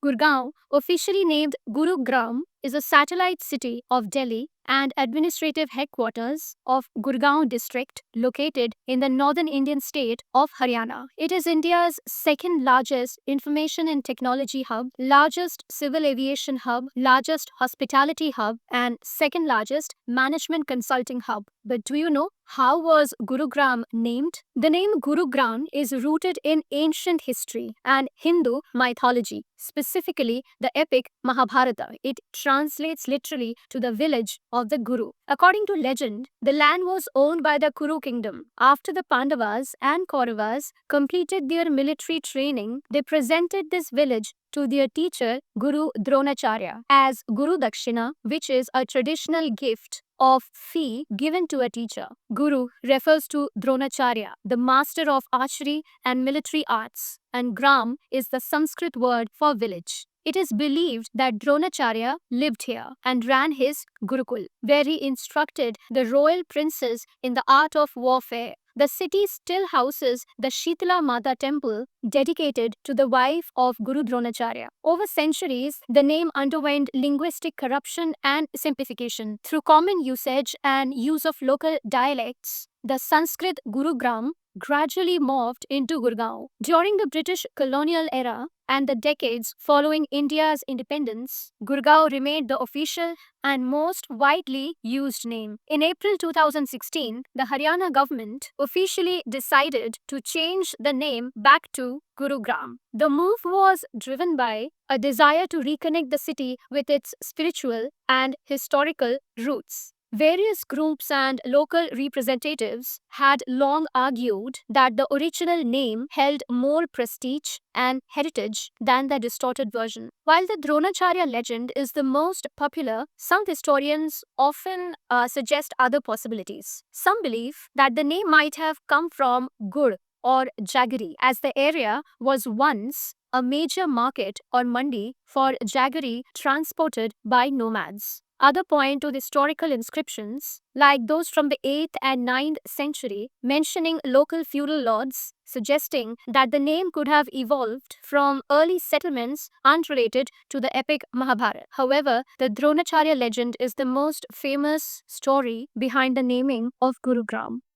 Gurgaon, officially named Gurugram, is a satellite city of Delhi and administrative headquarters of Gurgaon district located in the northern Indian state of Haryana. It is India's second largest information and technology hub, largest civil aviation hub, largest hospitality hub, and second largest management consulting hub. But do you know how was Gurugram named? The name Gurugram is rooted in ancient history and Hindu mythology, specifically the epic Mahabharata. It translates literally to the village of the Guru. According to legend, the land was owned by the Kuru kingdom. After the Pandavas and Kauravas completed their military training, they presented this village to their teacher Guru Dronacharya as Guru Dakshina, which is a traditional gift of fee given to a teacher. Guru refers to Dronacharya, the master of archery and military arts, and Gram is the Sanskrit word for village. It is believed that Dronacharya lived here and ran his Gurukul, where he instructed the royal princes in the art of warfare. The city still houses the Shitala Mata temple dedicated to the wife of Guru Dronacharya. Over centuries, the name underwent linguistic corruption and simplification. Through common usage and use of local dialects, the Sanskrit Gurugram gradually morphed into Gurgaon. During the British colonial era and the decades following India's independence, Gurgaon remained the official and most widely used name. In April 2016, the Haryana government officially decided to change the name back to Gurugram. The move was driven by a desire to reconnect the city with its spiritual and historical roots. Various groups and local representatives had long argued that the original name held more prestige and heritage than the distorted version. While the Dronacharya legend is the most popular, some historians often suggest other possibilities. Some believe that the name might have come from Gur or Jaggery, as the area was once a major market or mandi for jaggery transported by nomads. Other point to the historical inscriptions, like those from the 8th and 9th century, mentioning local feudal lords, suggesting that the name could have evolved from early settlements unrelated to the epic Mahabharata. However, the Dronacharya legend is the most famous story behind the naming of Gurugram.